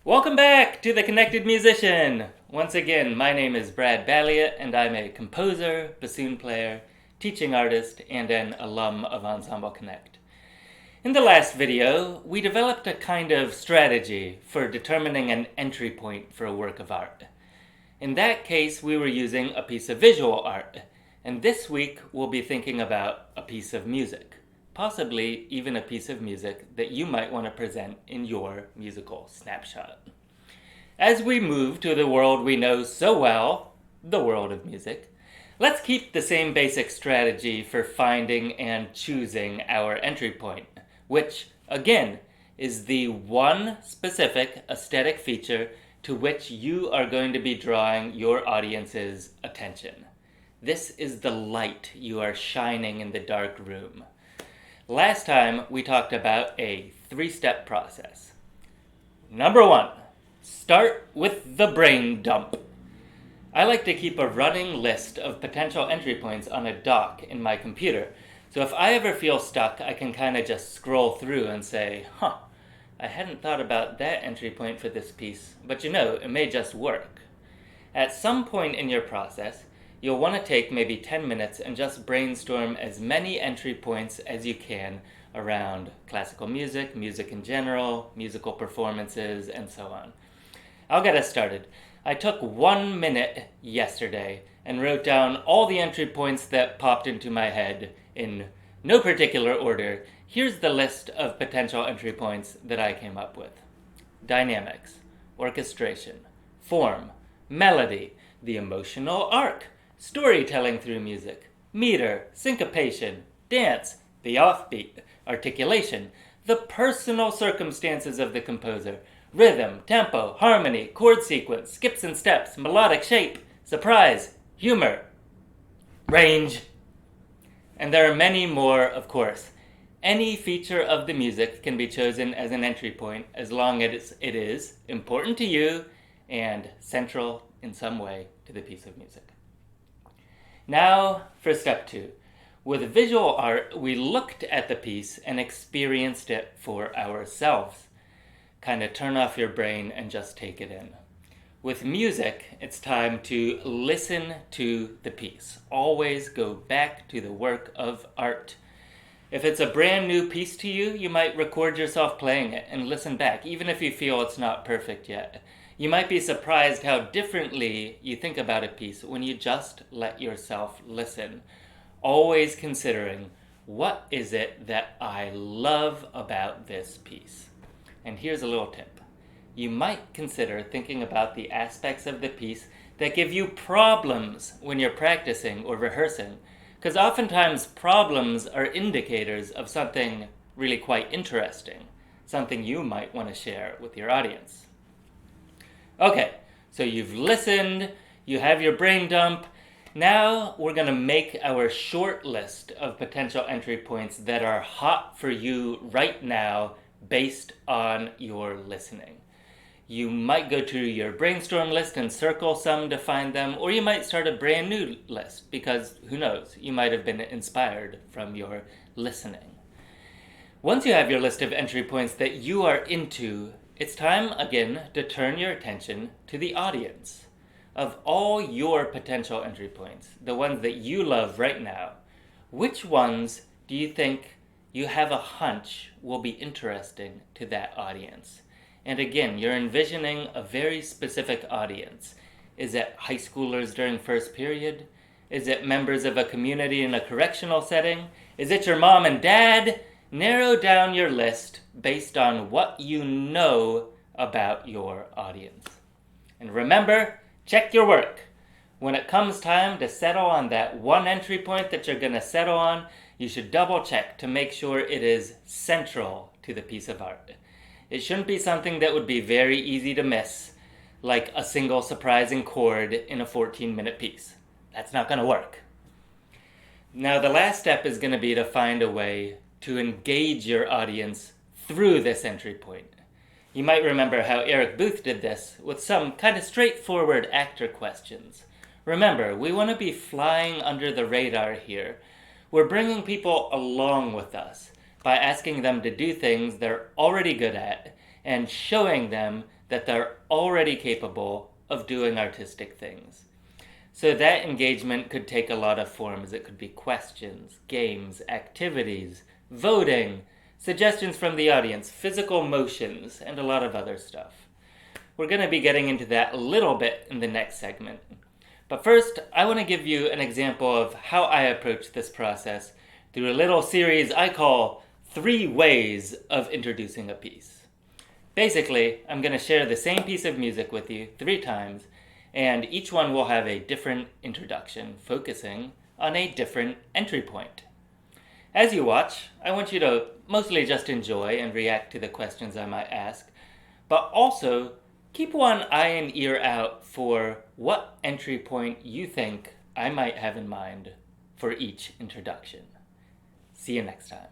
Welcome back to The Connected Musician! Once again, my name is Brad Balliett, and I'm a composer, bassoon player, teaching artist, and an alum of Ensemble Connect. In the last video, we developed a kind of strategy for determining an entry point for a work of art. In that case, we were using a piece of visual art, and this week we'll be thinking about a piece of music. Possibly even a piece of music that you might want to present in your musical snapshot. As we move to the world we know so well, the world of music, let's keep the same basic strategy for finding and choosing our entry point, which, again, is the one specific aesthetic feature to which you are going to be drawing your audience's attention. This is the light you are shining in the dark room. Last time, we talked about a 3-step process. Number 1, start with the brain dump. I like to keep a running list of potential entry points on a dock in my computer, so if I ever feel stuck, I can kind of just scroll through and say, I hadn't thought about that entry point for this piece, but it may just work. At some point in your process, you'll want to take maybe 10 minutes and just brainstorm as many entry points as you can around classical music, music in general, musical performances, and so on. I'll get us started. I took 1 minute yesterday and wrote down all the entry points that popped into my head in no particular order. Here's the list of potential entry points that I came up with. Dynamics, orchestration, form, melody, the emotional arc, storytelling through music, meter, syncopation, dance, the offbeat, articulation, the personal circumstances of the composer, rhythm, tempo, harmony, chord sequence, skips and steps, melodic shape, surprise, humor, range. And there are many more, of course. Any feature of the music can be chosen as an entry point as long as it is important to you and central in some way to the piece of music. Now for step 2. With visual art, we looked at the piece and experienced it for ourselves. Kind of turn off your brain and just take it in. With music, it's time to listen to the piece. Always go back to the work of art. If it's a brand new piece to you, you might record yourself playing it and listen back, even if you feel it's not perfect yet. You might be surprised how differently you think about a piece when you just let yourself listen. Always considering, what is it that I love about this piece? And here's a little tip. You might consider thinking about the aspects of the piece that give you problems when you're practicing or rehearsing, because oftentimes problems are indicators of something really quite interesting, something you might want to share with your audience. Okay, so you've listened, you have your brain dump. Now we're going to make our short list of potential entry points that are hot for you right now based on your listening. You might go to your brainstorm list and circle some to find them, or you might start a brand new list because, who knows, you might have been inspired from your listening. Once you have your list of entry points that you are into, it's time, again, to turn your attention to the audience. Of all your potential entry points, the ones that you love right now, which ones do you think you have a hunch will be interesting to that audience? And again, you're envisioning a very specific audience. Is it high schoolers during first period? Is it members of a community in a correctional setting? Is it your mom and dad? Narrow down your list based on what you know about your audience. And remember, check your work. When it comes time to settle on that one entry point that you're going to settle on, you should double check to make sure it is central to the piece of art. It shouldn't be something that would be very easy to miss, like a single surprising chord in a 14-minute piece. That's not going to work. Now, the last step is going to be to find a way to engage your audience through this entry point. You might remember how Eric Booth did this with some kind of straightforward actor questions. Remember, we want to be flying under the radar here. We're bringing people along with us by asking them to do things they're already good at and showing them that they're already capable of doing artistic things. So that engagement could take a lot of forms. It could be questions, games, activities, voting, suggestions from the audience, physical motions, and a lot of other stuff. We're going to be getting into that a little bit in the next segment. But first, I want to give you an example of how I approach this process through a little series I call 3 Ways of Introducing a Piece. Basically, I'm going to share the same piece of music with you 3 times, and each one will have a different introduction, focusing on a different entry point. As you watch, I want you to mostly just enjoy and react to the questions I might ask, but also keep one eye and ear out for what entry point you think I might have in mind for each introduction. See you next time.